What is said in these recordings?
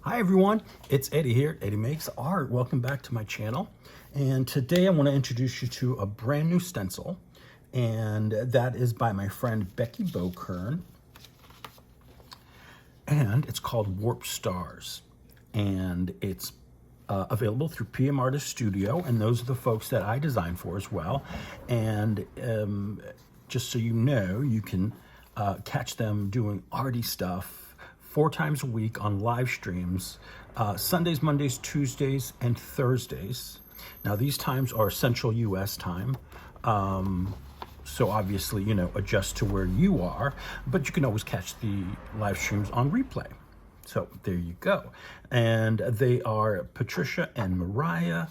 Hi everyone, it's Eddie here, Eddie Makes Art. Welcome back to my channel. And today I want to introduce you to a brand new stencil. And that is by my friend Becky Bokern. And it's called Warp Stars. And it's available through PM Artist Studio. And those are the folks that I design for as well. And just so you know, you can catch them doing arty stuff 4 times a week on live streams, Sundays, Mondays, Tuesdays, and Thursdays. Now these times are Central US time. So obviously, you know, adjust to where you are, but you can always catch the live streams on replay. So there you go. And they are Patricia and Mariah.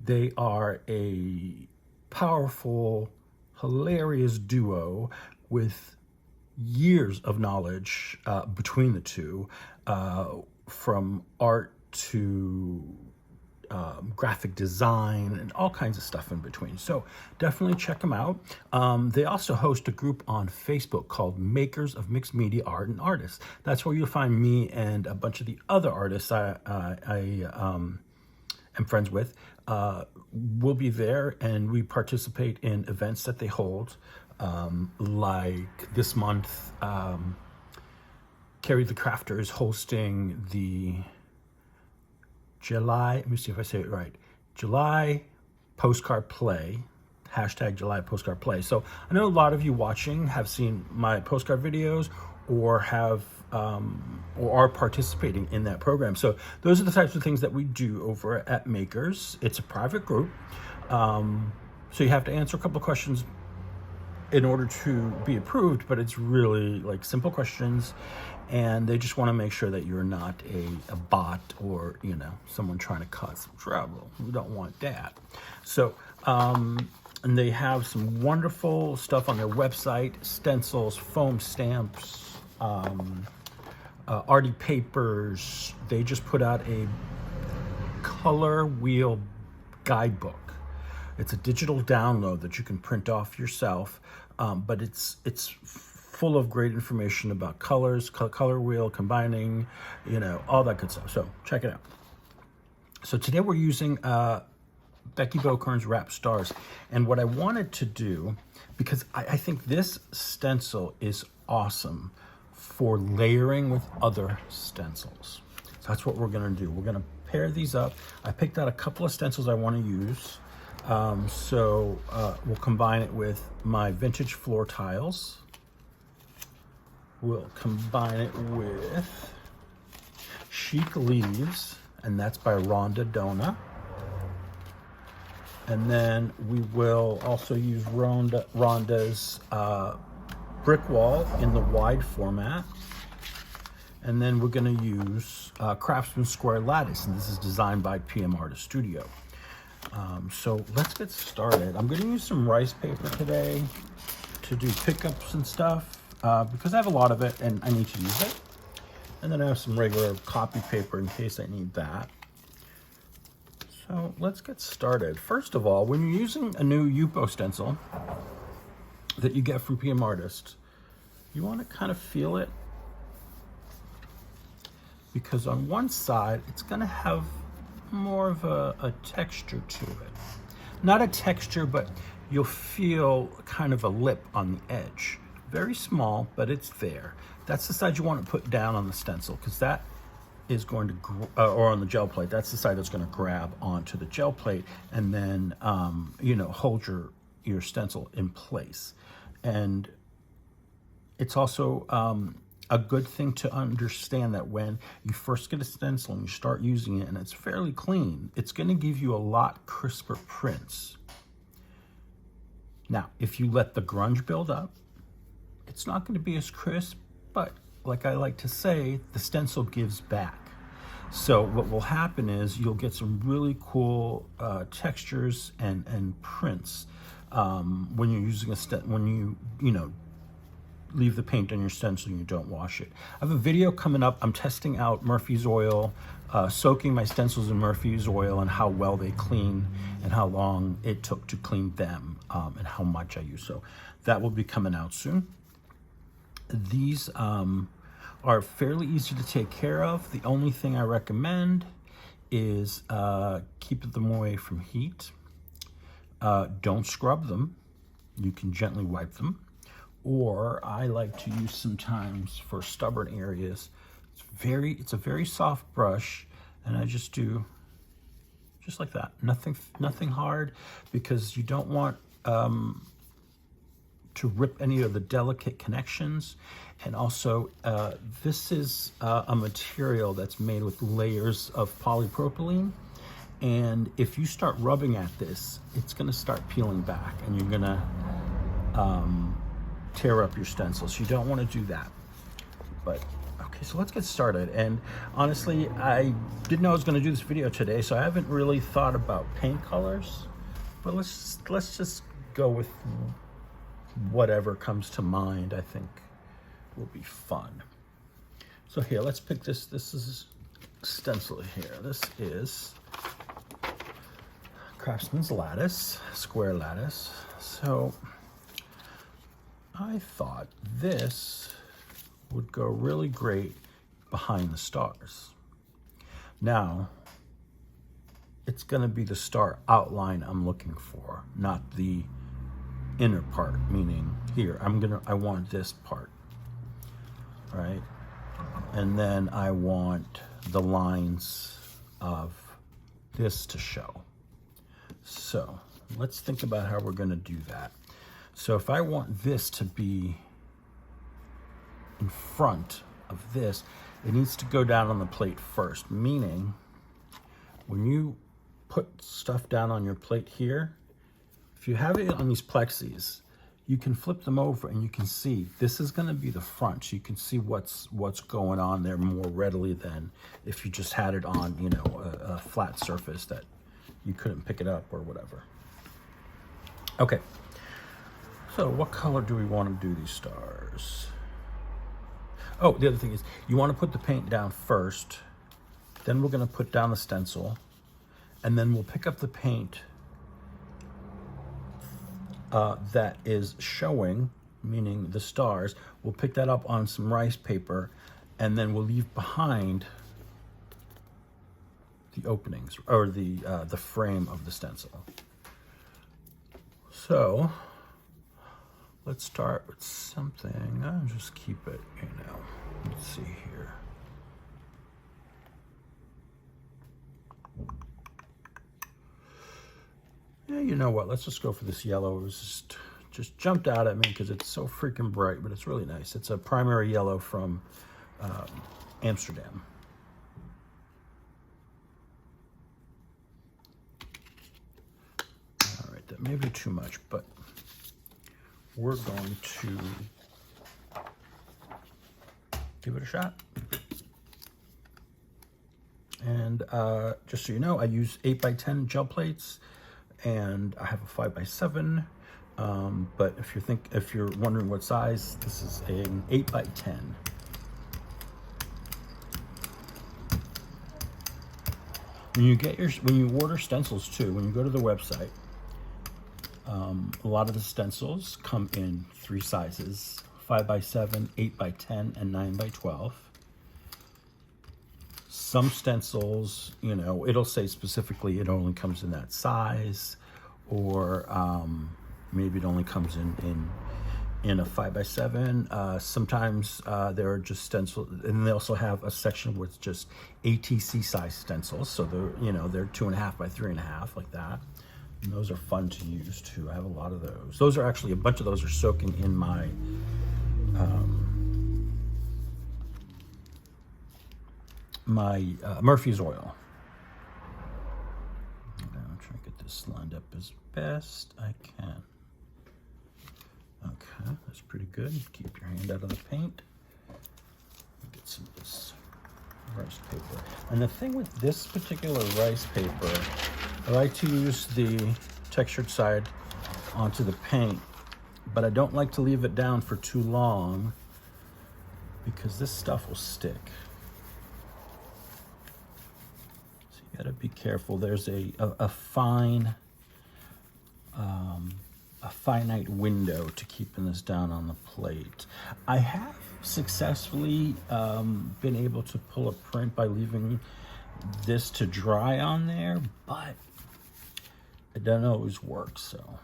They are a powerful, hilarious duo with years of knowledge between the two, from art to graphic design and all kinds of stuff in between. So definitely check them out. They also host a group on Facebook called Makers of Mixed Media Art and Artists. That's where you'll find me and a bunch of the other artists I am friends with. We'll be there, and we participate in events that they hold. Like this month, Carrie the Crafter is hosting the July, let me see if I say it right, July Postcard Play, hashtag July Postcard Play. So I know a lot of you watching have seen my postcard videos or have or are participating in that program. So those are the types of things that we do over at Makers. It's a private group, so you have to answer a couple of questions in order to be approved, but it's really like simple questions, and they just want to make sure that you're not a bot or, you know, someone trying to cause some trouble. We don't want that. So and they have some wonderful stuff on their website: stencils, foam stamps, arty papers. They just put out a color wheel guidebook. It's a digital download that you can print off yourself, but it's full of great information about colors, color wheel, combining, you know, all that good stuff. So check it out. So today we're using Becky Bokern's Wrap Stars. And what I wanted to do, because I think this stencil is awesome for layering with other stencils. So that's what we're gonna do. We're gonna pair these up. I picked out a couple of stencils I wanna use. We'll combine it with my vintage floor tiles. We'll combine it with Chic Leaves, and that's by Rhonda Dona. And then we will also use Rhonda's brick wall in the wide format. And then we're gonna use Craftsman Square Lattice, and this is designed by PM Artist Studio. So let's get started. I'm going to use some rice paper today to do pickups and stuff because I have a lot of it and I need to use it. And then I have some regular copy paper in case I need that. So let's get started. First of all, when you're using a new Yupo stencil that you get from PM Artist, you want to kind of feel it, because on one side it's going to have more of a texture to it. Not a texture, but you'll feel kind of a lip on the edge. Very small, but it's there. That's the side you want to put down on the stencil, because that is going to, or on the gel plate, that's the side that's going to grab onto the gel plate and then, you know, hold your stencil in place. And it's also a good thing to understand that when you first get a stencil and you start using it and it's fairly clean, it's going to give you a lot crisper prints. Now, if you let the grunge build up, it's not going to be as crisp, but like I like to say, the stencil gives back. So what will happen is you'll get some really cool textures and prints when you're using when you know, leave the paint on your stencil and you don't wash it. I have a video coming up. I'm testing out Murphy's oil, soaking my stencils in Murphy's oil and how well they clean and how long it took to clean them, and how much I use. So that will be coming out soon. These are fairly easy to take care of. The only thing I recommend is keep them away from heat. Don't scrub them. You can gently wipe them. Or I like to use sometimes for stubborn areas. It's a very soft brush, and I just do just like that. Nothing hard, because you don't want to rip any of the delicate connections. And also, this is a material that's made with layers of polypropylene. And if you start rubbing at this, it's gonna start peeling back, and you're gonna tear up your stencils. You don't wanna do that. But, okay, so let's get started. And honestly, I didn't know I was gonna do this video today, so I haven't really thought about paint colors. But let's just go with whatever comes to mind. I think will be fun. So here, let's pick this. This is stencil here. This is Craftsman's Lattice, square lattice. So I thought this would go really great behind the stars. Now, it's gonna be the star outline I'm looking for, not the inner part, meaning here, I want this part, right? And then I want the lines of this to show. So let's think about how we're gonna do that. So if I want this to be in front of this, it needs to go down on the plate first, meaning when you put stuff down on your plate here, if you have it on these plexis, you can flip them over and you can see this is going to be the front. So you can see what's going on there more readily than if you just had it on, you know, a flat surface that you couldn't pick it up or whatever. Okay, so what color do we want to do these stars? Oh, the other thing is you want to put the paint down first, then we're going to put down the stencil, and then we'll pick up the paint that is showing, meaning the stars. We'll pick that up on some rice paper, and then we'll leave behind the openings, or the frame of the stencil. So let's start with something. I'll just keep it, you know. Let's see here. Yeah, you know what? Let's just go for this yellow. It was just jumped out at me because it's so freaking bright, but it's really nice. It's a primary yellow from Amsterdam. All right, that may be too much, but we're going to give it a shot. And just so you know, I use 8x10 gel plates, and I have a 5x7. But if you're wondering what size, this is an 8x10. When you order stencils too, when you go to the website, a lot of the stencils come in 3 sizes: 5x7, 8x10, and 9x12. Some stencils, you know, it'll say specifically it only comes in that size, or maybe it only comes in a 5x7. Sometimes there are just stencils, and they also have a section with just ATC size stencils. So they're 2.5 by 3.5, like that. And those are fun to use too. I have a lot of those. Those are actually, a bunch of those are soaking in my Murphy's oil. I'm trying to get this lined up as best I can. Okay, that's pretty good. Keep your hand out of the paint. Get some of this rice paper. And the thing with this particular rice paper, I like to use the textured side onto the paint but I don't like to leave it down for too long because this stuff will stick. So you gotta be careful. There's a finite window to keeping this down on the plate. I have successfully been able to pull a print by leaving this to dry on there, but it doesn't always work, so.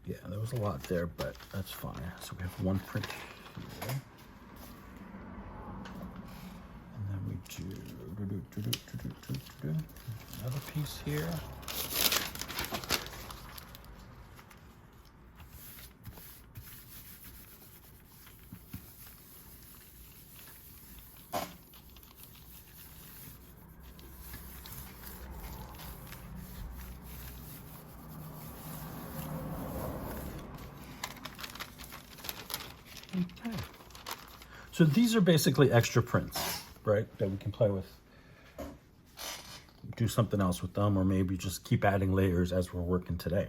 Yeah, there was a lot there, but that's fine. So we have one print here. And then we do another piece here. Okay. So these are basically extra prints, right? That we can play with, do something else with them, or maybe just keep adding layers as we're working today.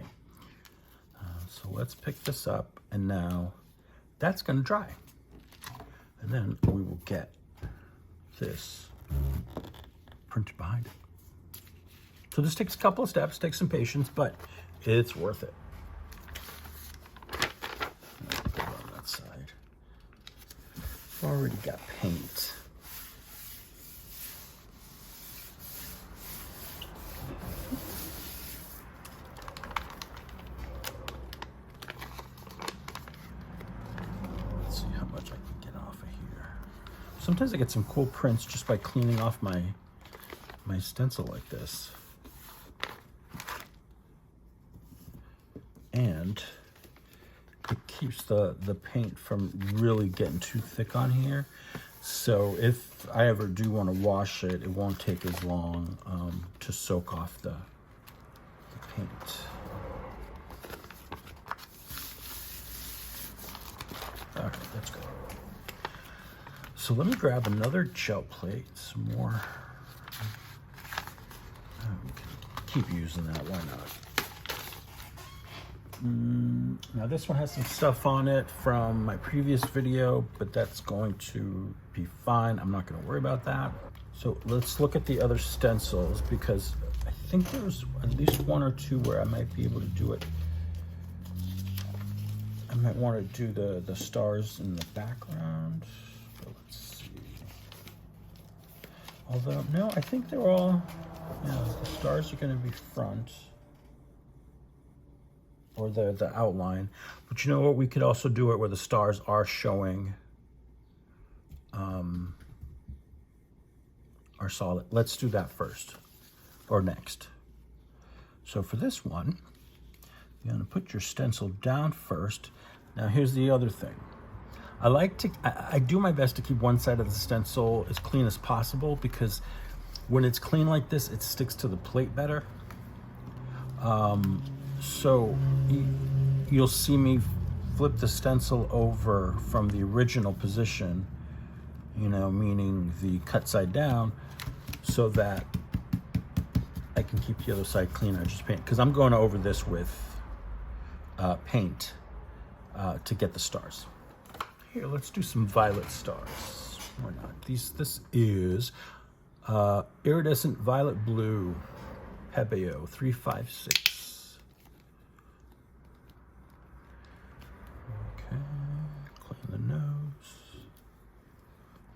So let's pick this up, and now that's going to dry. And then we will get this printed behind it. So this takes a couple of steps, takes some patience, but it's worth it. Already got paint. Let's see how much I can get off of here. Sometimes I get some cool prints just by cleaning off my stencil like this. And it keeps the paint from really getting too thick on here. So if I ever do want to wash it, it won't take as long to soak off the paint. All right, let's go. So let me grab another gel plate, some more. We can keep using that, why not? Now this one has some stuff on it from my previous video, but that's going to be fine. I'm not going to worry about that. So let's look at the other stencils, because I think there's at least one or two where I might be able to do it. I might want to do the stars in the background. But let's see. Although, no, I think they're all, yeah, the stars are going to be front. Or the outline. But you know what? We could also do it where the stars are showing are solid. Let's do that first, or next. So for this one, you're gonna put your stencil down first. Now here's the other thing. I do my best to keep one side of the stencil as clean as possible, because when it's clean like this, it sticks to the plate better. So you'll see me flip the stencil over from the original position, you know, meaning the cut side down, so that I can keep the other side clean. I just paint, because I'm going over this with paint to get the stars. Here, let's do some violet stars. Why not? This is iridescent violet blue, Hebeo 356. Clean the nose.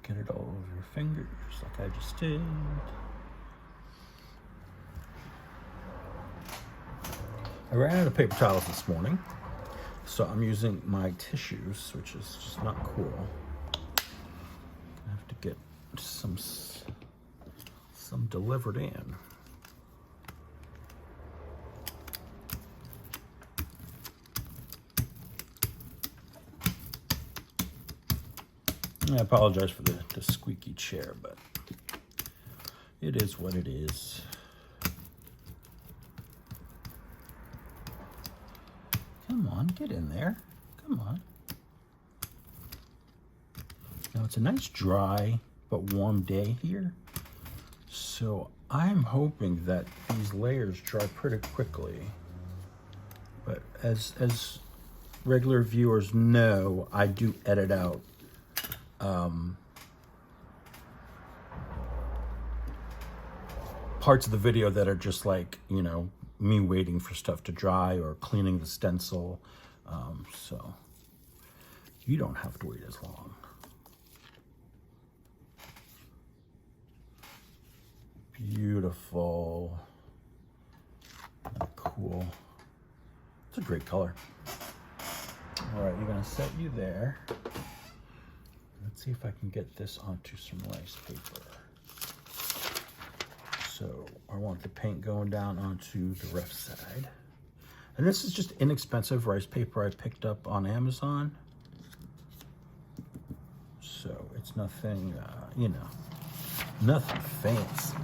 Get it all over your fingers like I just did. I ran out of paper towels this morning, so I'm using my tissues, which is just not cool. I have to get some delivered in. I apologize for the squeaky chair, but it is what it is. Come on, get in there. Come on. Now it's a nice dry but warm day here, so I'm hoping that these layers dry pretty quickly, but as regular viewers know, I do edit out parts of the video that are just like, you know, me waiting for stuff to dry or cleaning the stencil, so you don't have to wait as long. Beautiful. Cool. It's a great color. All right, you're gonna set you there. Let's see if I can get this onto some rice paper. So I want the paint going down onto the left side. And this is just inexpensive rice paper I picked up on Amazon. So it's nothing, you know, nothing fancy.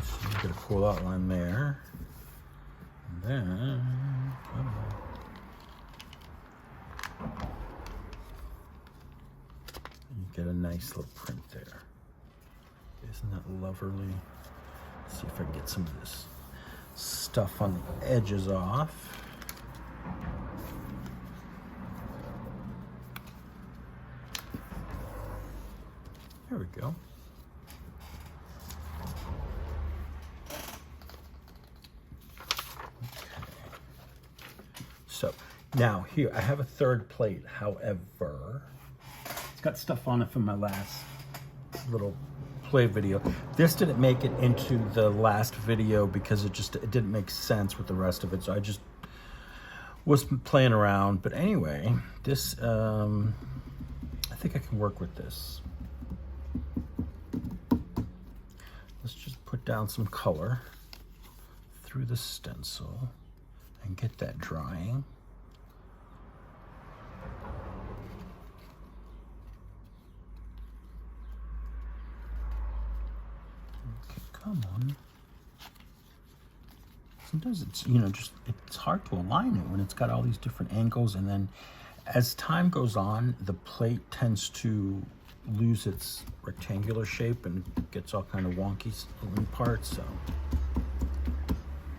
So get a cool outline there. And then, you get a nice little print there. Isn't that lovely? Let's see if I can get some of this stuff on the edges off. There we go. So now here, I have a third plate. However, it's got stuff on it from my last little play video. This didn't make it into the last video because it didn't make sense with the rest of it. So I just was playing around. But anyway, this, I think I can work with this. Let's just put down some color through the stencil and get that drying. Okay, come on. Sometimes it's, you know, just, it's hard to align it when it's got all these different angles, and then as time goes on, the plate tends to lose its rectangular shape and gets all kind of wonky in parts, so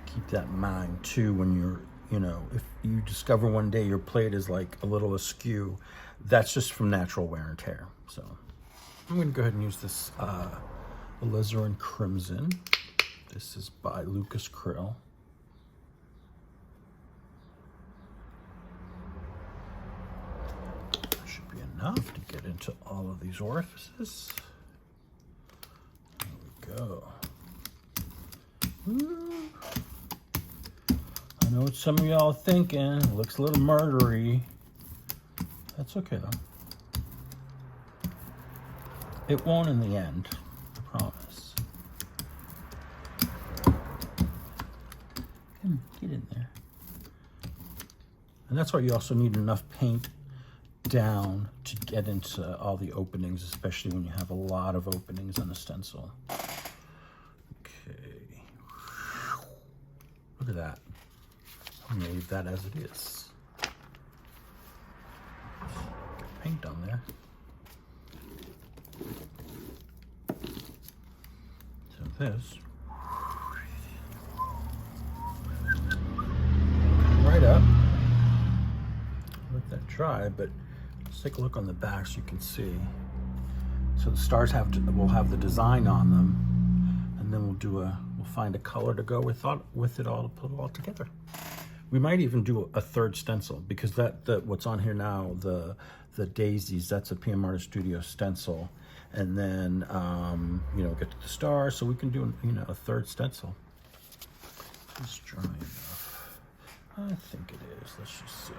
keep that in mind too when you're, you know, if you discover one day your plate is like a little askew, that's just from natural wear and tear. So I'm going to go ahead and use this Alizarin Crimson. This is by Lucas Krill. Should be enough to get into all of these orifices. There we go. Ooh. I know what some of y'all are thinking. It looks a little murdery. That's okay though. It won't in the end, I promise. Get in there. And that's why you also need enough paint down to get into all the openings, especially when you have a lot of openings on a stencil. Okay. Look at that. I'm gonna leave that as it is. Get paint on there. So this, right up. Let that dry, but let's take a look on the back so you can see. So the stars will have the design on them, and then we'll find a color to go with it all, to put it all together. We might even do a third stencil, because what's on here now, the daisies, that's a PM Artist Studio stencil. And then, you know, get to the stars, so we can do, you know, a third stencil. It's dry enough. I think it is. Let's just see.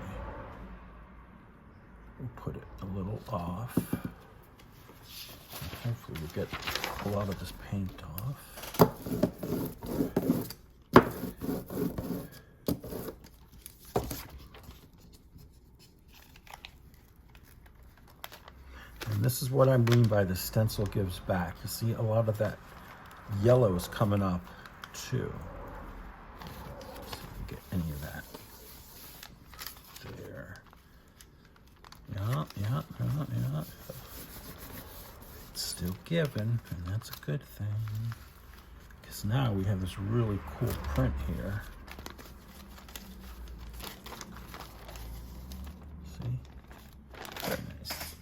We'll put it a little off. Hopefully we'll get a lot of this paint off. And this is what I mean by the stencil gives back. You see a lot of that yellow is coming up too. given, and that's a good thing. Because now we have this really cool print here. See? Very nice.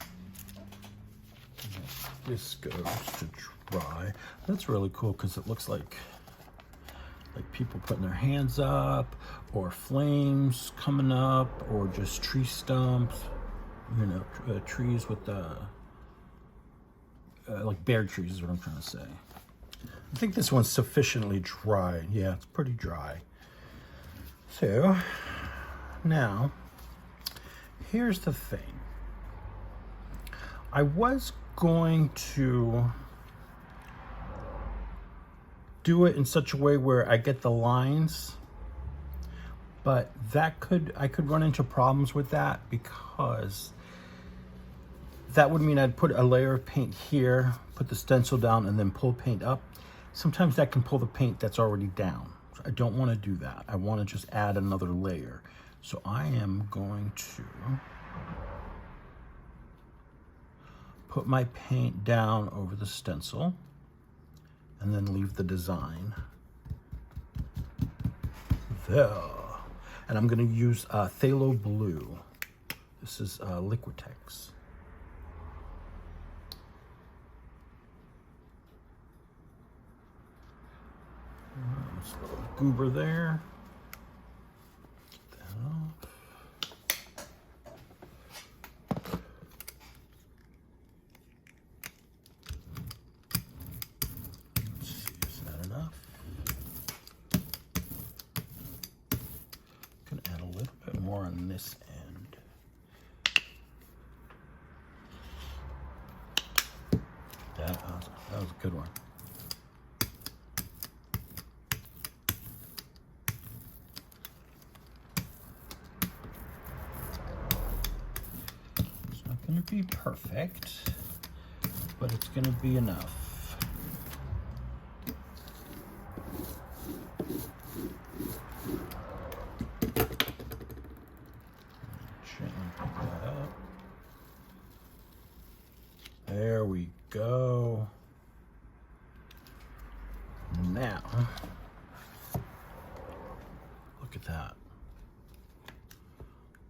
This goes to dry. That's really cool because it looks like people putting their hands up, or flames coming up, or just tree stumps. You know, trees with like bare trees is what I'm trying to say. I think this one's sufficiently dry. Yeah, it's pretty dry. So now, here's the thing. I was going to do it in such a way where I get the lines, but I could run into problems with that, because that would mean I'd put a layer of paint here, put the stencil down, and then pull paint up. Sometimes that can pull the paint that's already down. So I don't want to do that. I want to just add another layer. So I am going to put my paint down over the stencil and then leave the design there. And I'm going to use Phthalo Blue. This is Liquitex. There's a little goober there. Get that off. Let's see, is that enough? I'm gonna add a little bit more on this end. That was a good one. Going to be perfect, but it's going to be enough. Gently pick that up. There we go. Now, look at that.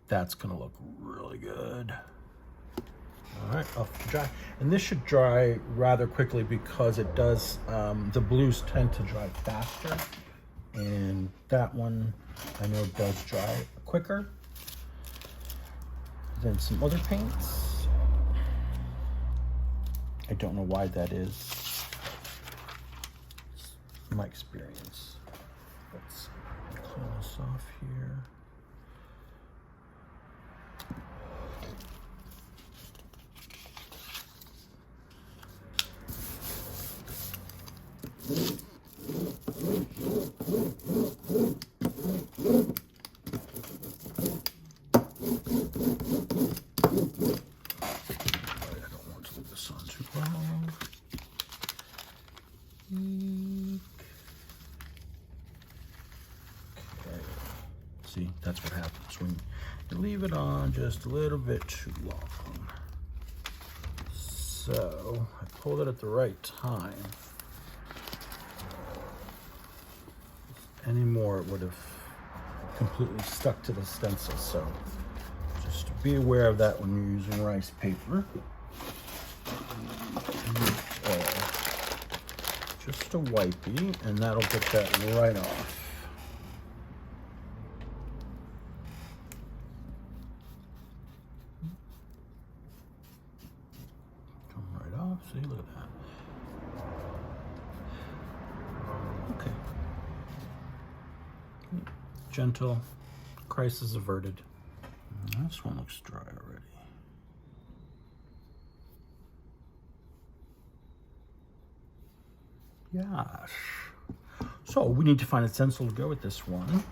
That's going to look really good. All right, off to dry. And this should dry rather quickly because it does, the blues tend to dry faster. And that one, I know, does dry quicker than some other paints. I don't know why that is. It's my experience. Let's clean this off here. See, that's what happens when you leave it on just a little bit too long. So I pulled it at the right time. Any more, it would have completely stuck to the stencil. So just be aware of that when you're using rice paper. Just a wipey, and that'll get that right off. Come right off. See, look at that. Okay. Gentle. Crisis averted. This one looks dry already. Yes. So we need to find a stencil to go with this one. So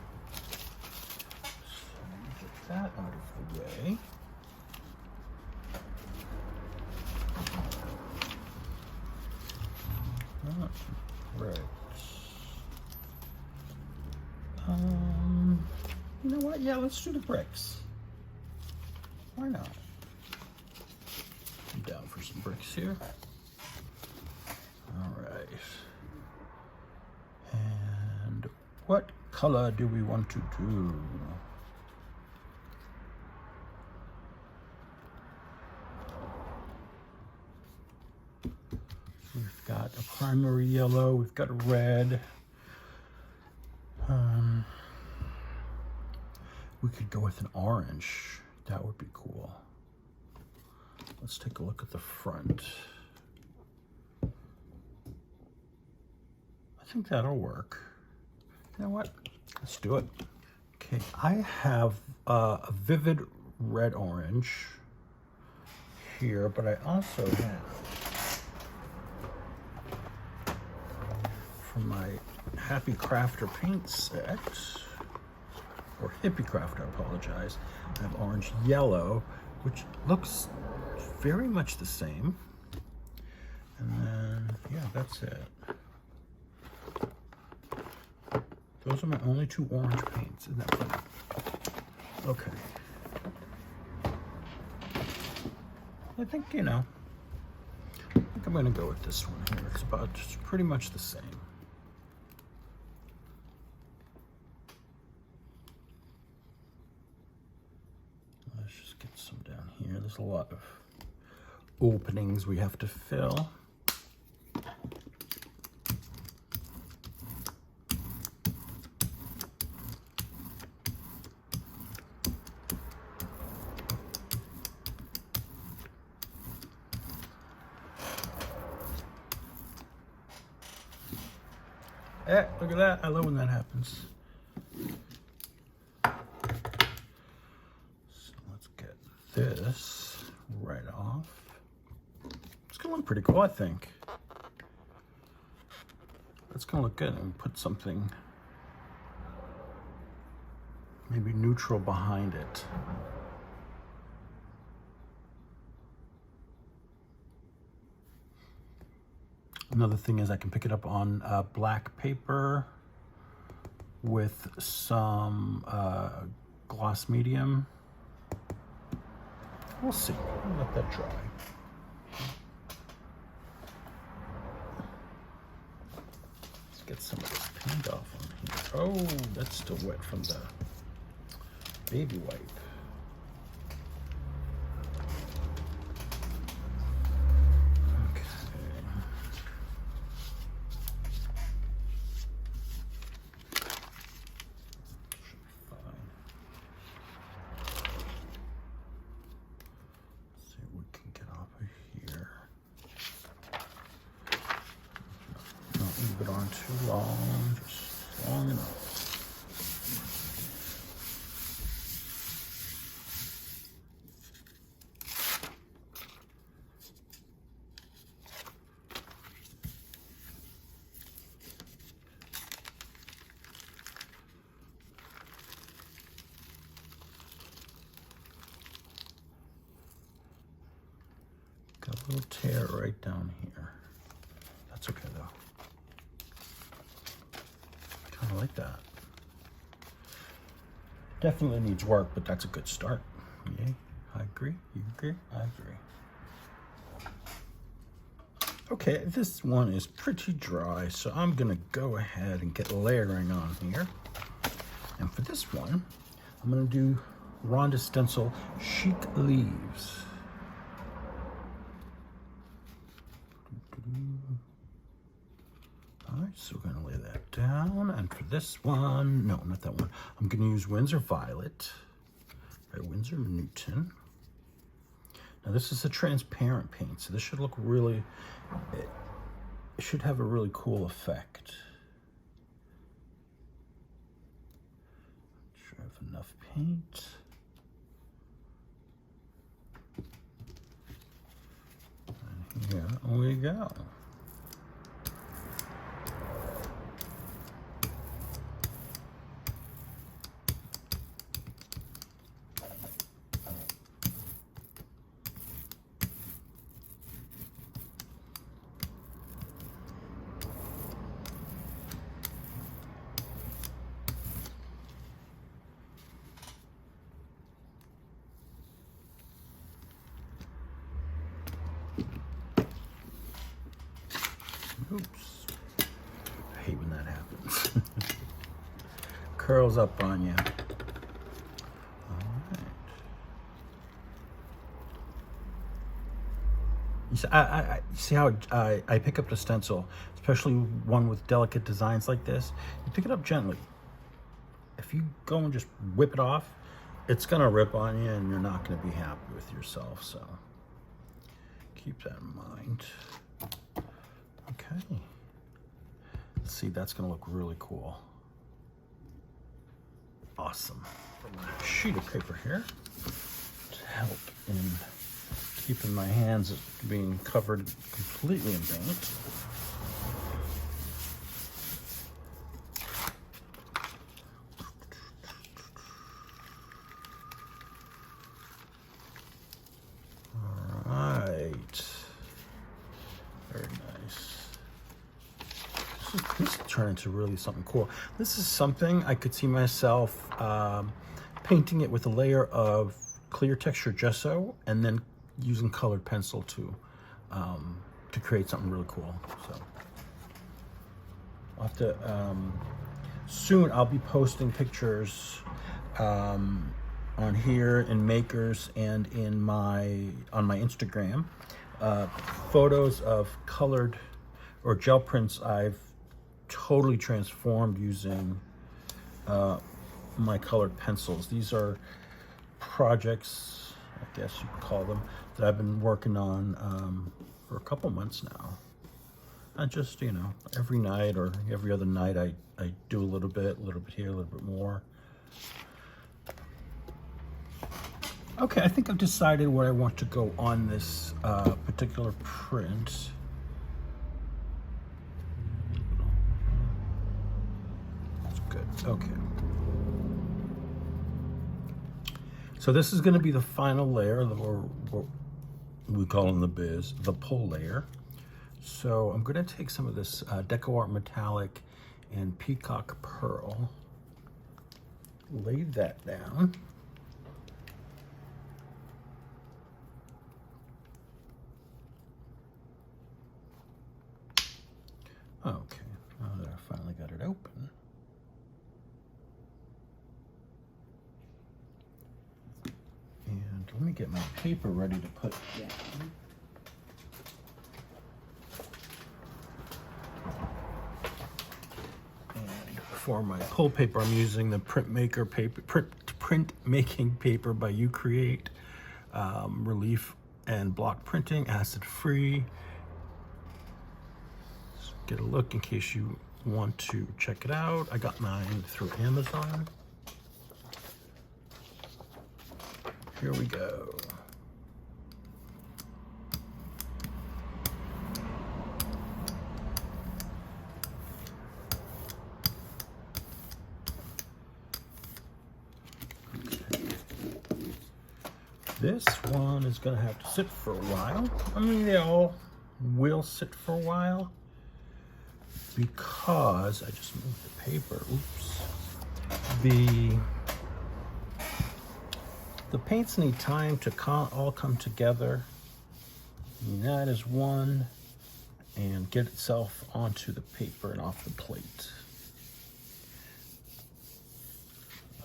get that out of the way. Right. You know what? Yeah, let's do the bricks. Why not? I'm down for some bricks here. All right. And what color do we want to do? We've got a primary yellow, we've got a red. We could go with an orange. That would be cool. Let's take a look at the front. I think that'll work. You know what? Let's do it. Okay, I have a vivid red orange here, but I also have from my Happy Crafter paint set, or Hippie Craft, I apologize. I have orange yellow, which looks very much the same. And then, yeah, that's it. Those are my only two orange paints. Isn't that funny? Okay. I think, you know, I think I'm going to go with this one here. It's pretty much the same. Let's just get some down here. There's a lot of openings we have to fill. Eh, look at that. I love when that happens. So let's get this right off. It's gonna look pretty cool, I think. That's gonna look good. And put something maybe neutral behind it. Another thing is I can pick it up on black paper with some gloss medium. We'll see. I'll let that dry. Let's get some of this paint off on here. Oh, that's still wet from the baby wipe. It on too long, just long enough. Got a little tear right down here. That's okay though. I like that. Definitely needs work, but that's a good start. Yay. I agree. You agree? I agree. Okay, this one is pretty dry, so I'm gonna go ahead and get layering on here. And for this one, I'm gonna do Ronda Stencil Chic Leaves. All right, so we're gonna lay that down. And for this one, no, not that one. I'm gonna use Winsor Violet by Winsor Newton. Now this is a transparent paint, so this should look really, it should have a really cool effect. Make sure I have enough paint. And here we go. Oops. I hate when that happens. Curls up on you. You see how I pick up the stencil, especially one with delicate designs like this. You pick it up gently. If you go and just whip it off, it's gonna rip on you and you're not gonna be happy with yourself, so keep that in mind. Okay. Let's see, that's gonna look really cool. Awesome. A sheet of paper here to help in keeping my hands being covered completely in paint. All right. Very nice. This is turning into really something cool. This is something I could see myself painting it with a layer of clear texture gesso and then using colored pencil to create something really cool. So I'll have to soon I'll be posting pictures on here in Makers and in on my Instagram, photos of colored or gel prints I've totally transformed using my colored pencils. These are projects, I guess you could call them, that I've been working on for a couple months now. I just, you know, every night or every other night I do a little bit here, a little bit more. Okay, I think I've decided what I want to go on this particular print. That's good, okay. So this is going to be the final layer, or what we call in the biz, the pull layer. So I'm going to take some of this Deco Art Metallic and Peacock Pearl, lay that down. Okay, now that I finally got it open. And let me get my paper ready to put down. And for my pull paper, I'm using the print making paper by Ucreate, relief and block printing, acid free. Get a look in case you want to check it out. I got mine through Amazon. Here we go. This one is going to have to sit for a while. I mean, they all will sit for a while because I just moved the paper. Oops. The paints need time to all come together, unite as one, and get itself onto the paper and off the plate.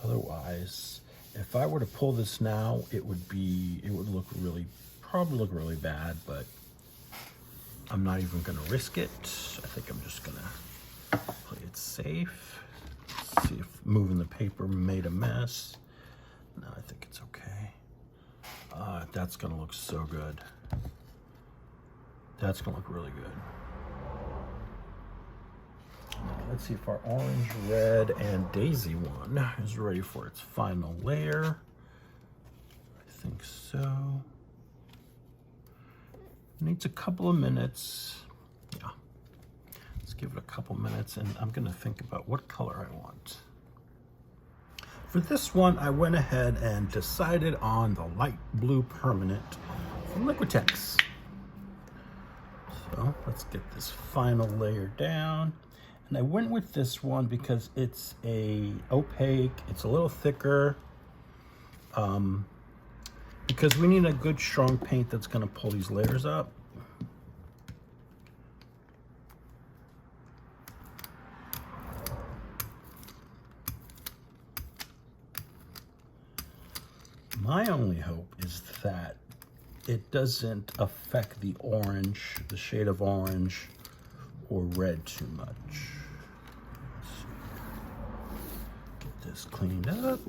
Otherwise, if I were to pull this now, it would probably look really bad, but I'm not even gonna risk it. I think I'm just gonna play it safe. See if moving the paper made a mess. No, I think it's okay. That's gonna look so good. That's gonna look really good. Now, let's see if our orange, red, and daisy one is ready for its final layer. I think so. Needs a couple of minutes. Yeah. Let's give it a couple minutes, and I'm gonna think about what color I want. For this one, I went ahead and decided on the light blue permanent from Liquitex. So let's get this final layer down. And I went with this one because it's opaque, it's a little thicker, because we need a good strong paint that's gonna pull these layers up. My only hope is that it doesn't affect the orange, the shade of orange or red too much. Let's see. Get this cleaned up.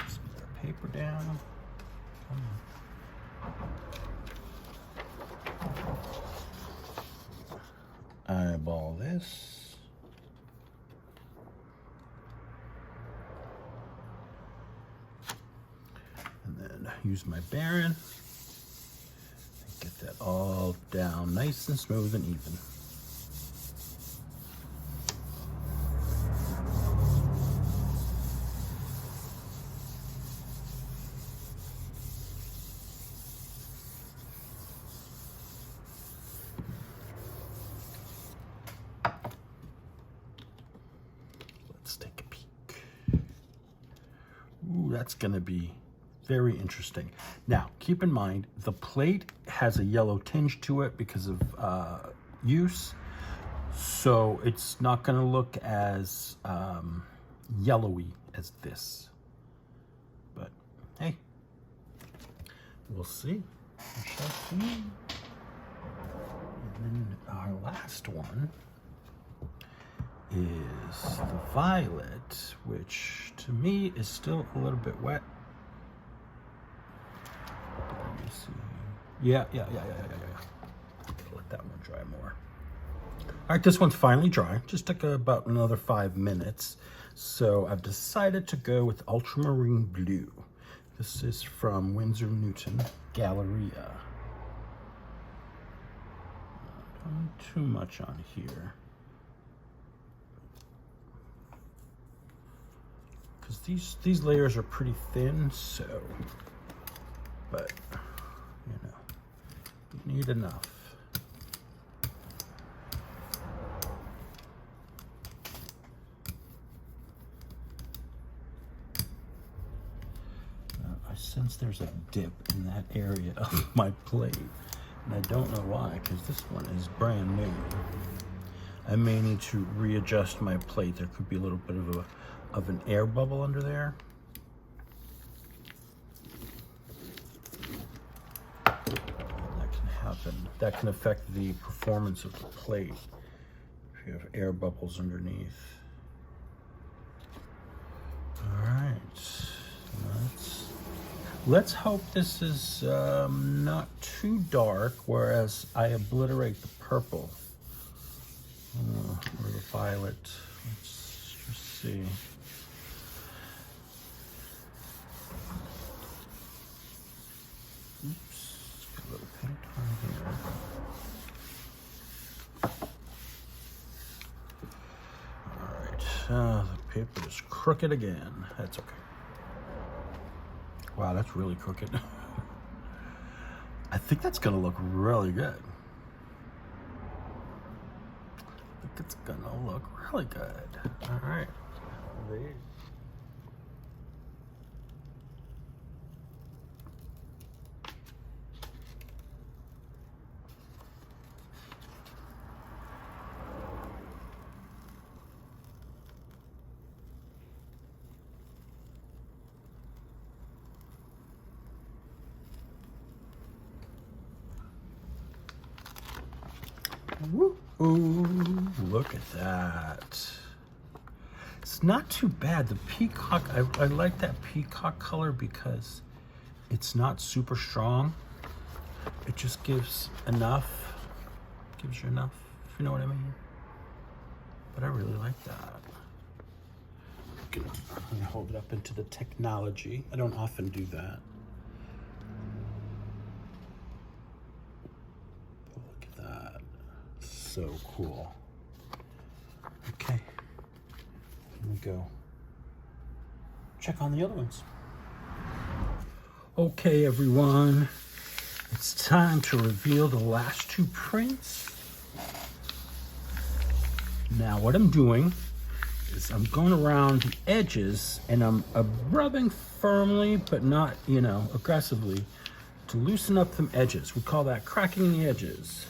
Set our paper down. Eyeball this. And then use my Baron and get that all down nice and smooth and even. Let's take a peek. Ooh, that's gonna be very interesting. Now, keep in mind, the plate has a yellow tinge to it because of use, so it's not going to look as yellowy as this. But, hey, we'll see. We shall see. And then our last one is the violet, which to me is still a little bit wet. Yeah. Let that one dry more. All right, this one's finally dry. Just took about another 5 minutes. So I've decided to go with ultramarine blue. This is from Winsor Newton Galleria. Don't need too much on here, because these layers are pretty thin. So, but you know, you need enough. I sense there's a dip in that area of my plate, and I don't know why, because this one is brand new. I may need to readjust my plate. There could be a little bit of an air bubble under there. That can affect the performance of the plate if you have air bubbles underneath. All right, let's hope this is not too dark, whereas I obliterate the purple or the violet. Let's just see. The paper is crooked again. That's okay. Wow, that's really crooked. I think that's gonna look really good. I think it's gonna look really good. All right. Woo-hoo, look at that. It's not too bad. The peacock, I like that peacock color because it's not super strong. It just gives enough, gives you enough, if you know what I mean. But I really like that. I'm gonna hold it up into the technology. I don't often do that. So cool. Okay, here we go. Check on the other ones. Okay, everyone, it's time to reveal the last two prints. Now, what I'm doing is I'm going around the edges and I'm rubbing firmly, but not, you know, aggressively, to loosen up them edges. We call that cracking the edges.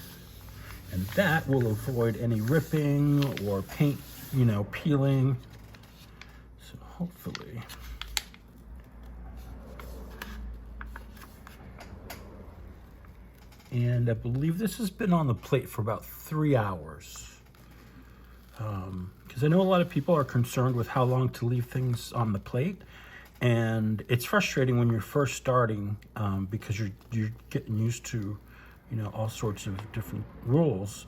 And that will avoid any ripping or paint, you know, peeling. So hopefully And I believe this has been on the plate for about 3 hours. Because I know a lot of people are concerned with how long to leave things on the plate. And it's frustrating when you're first starting because you're getting used to, you know, all sorts of different rules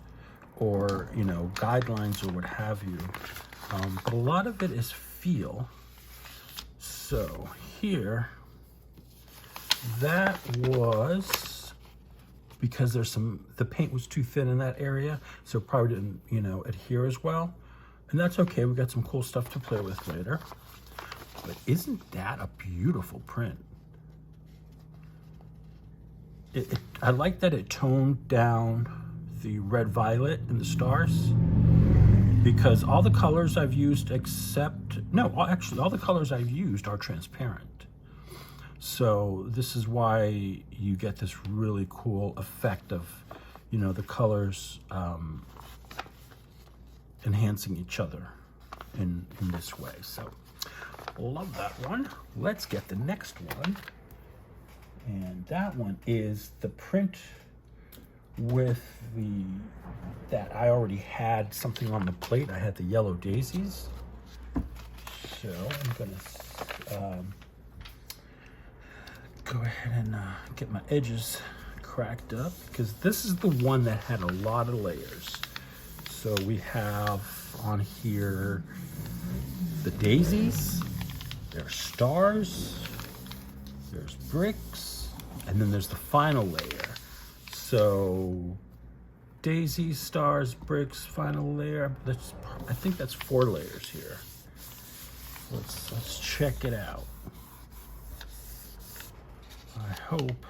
or, you know, guidelines or what have you. But a lot of it is feel. So here, that was because the paint was too thin in that area, so it probably didn't, you know, adhere as well. And that's okay, we got some cool stuff to play with later. But isn't that a beautiful print? I like that it toned down the red violet and the stars, because all the colors I've used actually all the colors I've used are transparent. So this is why you get this really cool effect of, you know, the colors enhancing each other in this way. So love that one. Let's get the next one. And that one is the print with that I already had something on the plate. I had the yellow daisies. So I'm gonna go ahead and get my edges cracked up, because this is the one that had a lot of layers. So we have on here the daisies, there's stars, there's bricks, and then there's the final layer. So daisies, stars, bricks, final layer. I think that's 4 layers here. Let's check it out. I hope.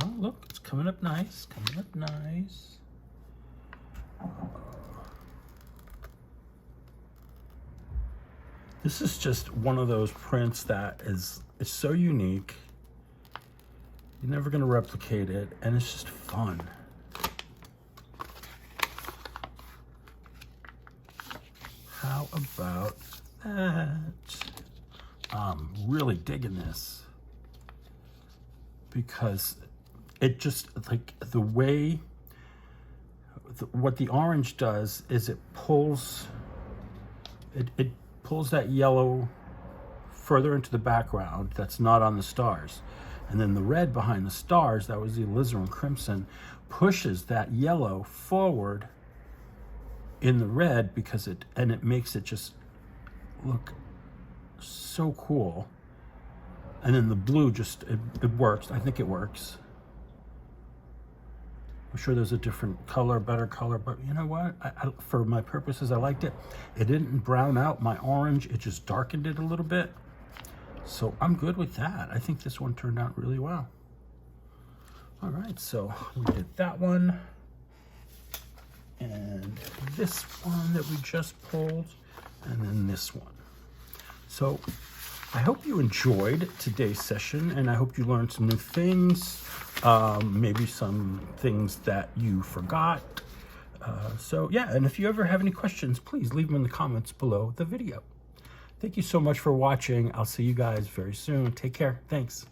Oh, look, it's coming up nice. Coming up nice. This is just one of those prints that is so unique. You're never going to replicate it, and it's just fun. How about that? I'm really digging this, because it just, like, the way, what the orange does is it pulls that yellow further into the background that's not on the stars. And then the red behind the stars, that was the Alizarin Crimson, pushes that yellow forward in the red, because it makes it just look so cool. And then the blue just, it works. I think it works. I'm sure there's a different color, better color, but you know what? For my purposes, I liked it. It didn't brown out my orange. It just darkened it a little bit. So I'm good with that. I think this one turned out really well. All right, so we did that one. And this one that we just pulled, and then this one. So I hope you enjoyed today's session, and I hope you learned some new things, maybe some things that you forgot. So yeah, and if you ever have any questions, please leave them in the comments below the video. Thank you so much for watching. I'll see you guys very soon. Take care. Thanks.